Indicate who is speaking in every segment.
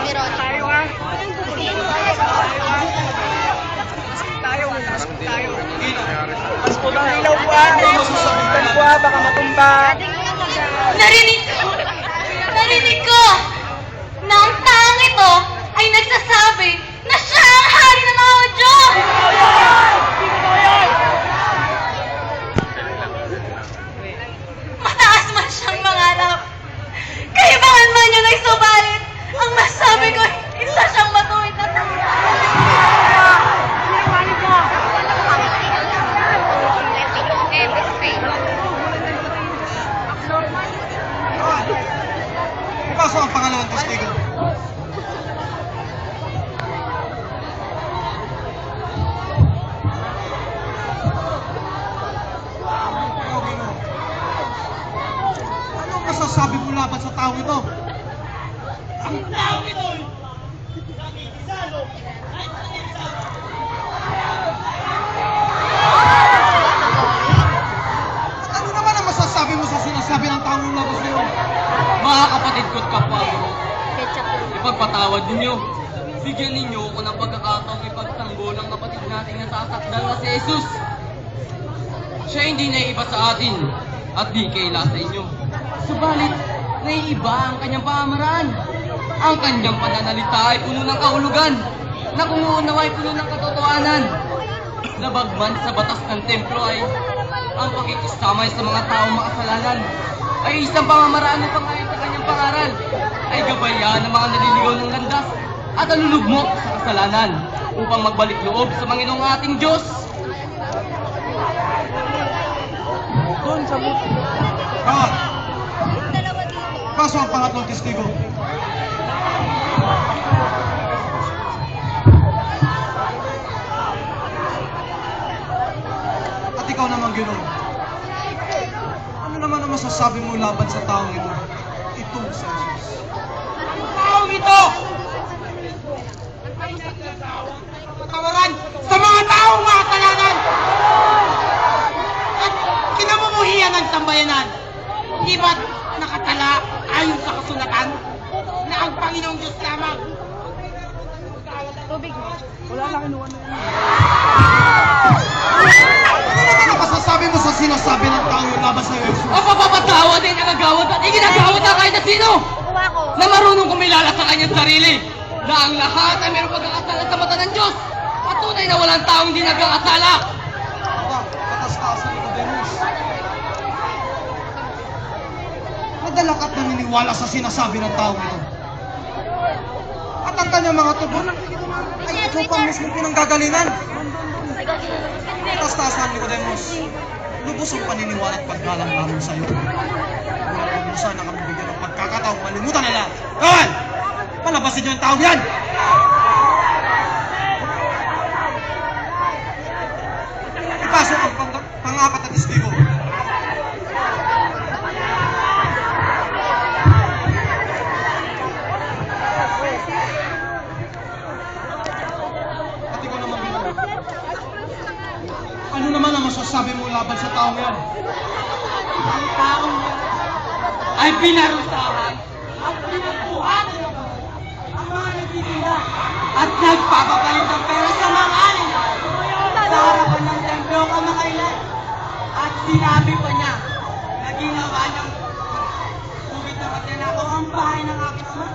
Speaker 1: Tayo nga. Tayo. Pasko ng ilaw po Susundan po baka matumba.
Speaker 2: Narinig ko na ang taong ito ay nagsasabi na siya ang hari ng mga Hudyo! Mataas man siyang mangarap. Kaibahan man niya nagsubalit. Ang masabi ko, isa siyang matuwid na
Speaker 3: Pasok ang pangalawang testigo. Anong masasabi mo laban sa tao ito?
Speaker 4: Ang tao ito nakikisalo kahit
Speaker 3: At ano naman ang masasabi mo sa sinasabi ng taong laban sa iyo?
Speaker 5: Mga kapatid ko't kapwa ko, ipagpatawad ninyo. Bigyan ninyo ako ng pagkakataong ipagtanggol ang kapatid nating nasasakdal na si Jesus. Siya hindi naiiba sa atin at di kaila sa inyo. Subalit, naiiba ang kanyang pamamaraan. Ang kanyang pananalita ay puno ng kahulugan na kung uunawa ay puno ng katotohanan. Nabagman sa batas ng templo ay ang pakikisama sa mga taong makasalanan ay isang pamamaraan upang ayon sa kanyang pangaral ay gabayan ng mga naliligaw ng landas at alulugmok sa kasalanan upang magbalik loob sa Panginoong ating Diyos.
Speaker 1: Doon sa buti.
Speaker 3: Pasok ang pangatlong testigo. At ikaw naman, Ginoon. Ano naman ang masasabi mo laban sa taong ito? Itong sa Jesus.
Speaker 4: taong ito patawaran sa mga taong makasalanan at kinamumuhian ng sambayanan. Di ba't nakatala ayon sa kasulatan na ang Panginoong Diyos lamang?
Speaker 1: Wala na kinuha na yan.
Speaker 3: Ano naman ang masasabi mo sa sinasabi ng taong laban sa iyo, Jesus?
Speaker 5: Ang papapatawad ay nagagawad at iginagawad na kahit na sino na marunong kumilala sa kanyang sarili na ang lahat ay mayroong pagkakasala sa mata ng Diyos at tunay na walang taong di nagkakasala.
Speaker 3: Katastasan ni Nicodemus. Madala ka't naniniwala sa sinasabi ng taong ito. At ang kanyang mga tugon ay ikaw pang mismo pinanggagalingan. Katastasan ni Nicodemus. Lubos ang paniniwala at paggalang namin sa iyo. Huwag mo sana kami bigyan ng pagkakataong malimutan na lang. Kawan! Palabasin niyo ang taong yan! Ipasok ang pang-apat na testigo. At ikaw naman, Ginoon. Ano naman ang masasabi mo laban sa taong yan?
Speaker 4: Ang taong
Speaker 5: Ay pinarusahan
Speaker 4: ang pinupuhan ang mga nagtitinda
Speaker 5: at nagpapapalit ng pera sa mga alin
Speaker 4: sa harapan ng templo kamakailan. At sinabi pa niya na ginawa niyang bukit ng katinako ang bahay ng aking ama.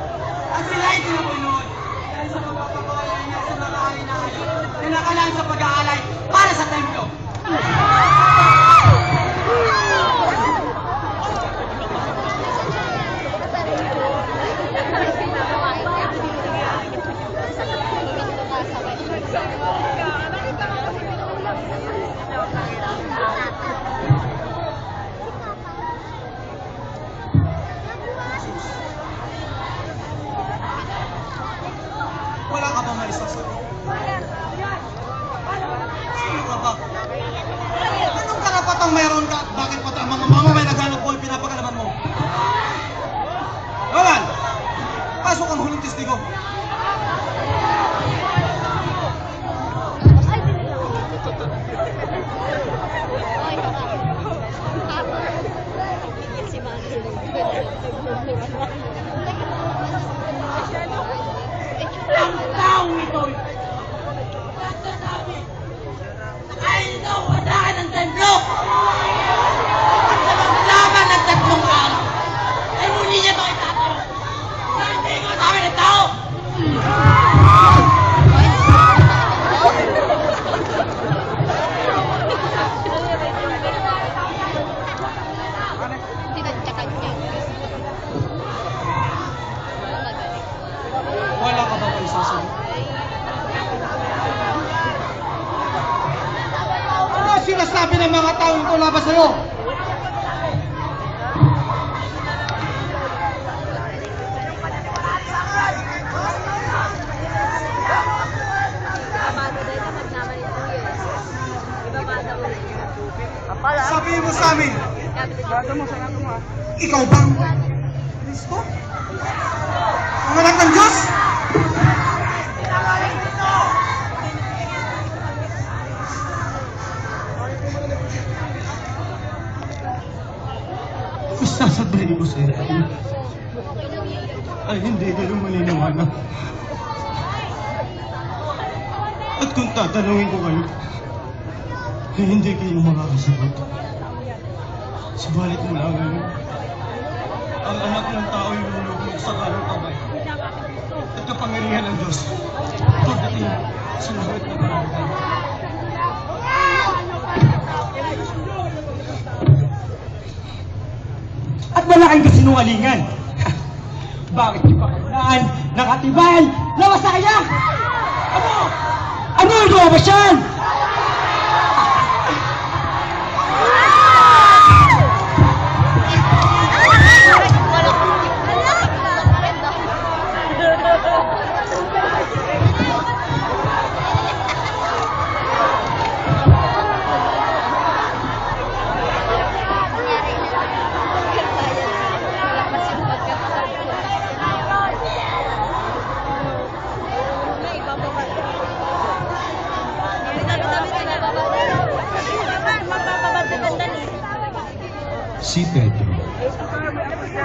Speaker 4: At sila ay tinupunod dahil sa pagpapakawala niya sa mga alinahan na nakalaan sa pag-aalay para sa templo.
Speaker 3: Wala ka ba maisasagot? Sino ka ba? Anong karapatang mayroon ka at bakit pati ang mga mamamay na ganot mo ay pinapakalaman mo? Roland! Pasok ang huling testigo.
Speaker 2: Si Manny.
Speaker 3: sasagot. Ano ang sinasabi ng mga taong ito laban sa'yo? Sabihin mo sa amin, ikaw bang Kristo? Ang anak ng Diyos? Kung sasabihin ko sa iyo ay hindi kayo maniniwala. At kung tatanungin ko kayo, ay hindi kayo makakasagot. Subalit mula ngayon, ang anak ng tao ay lulubog sa kanang kamay at kapangyarihan ng Diyos pagdating sa lahat ng karamihan.
Speaker 4: At wala kang kasinungalingan. Bakit di pa kailangan nakatibayan na masaya? Ano? Ano ang lumabas yan?
Speaker 3: Si Pedro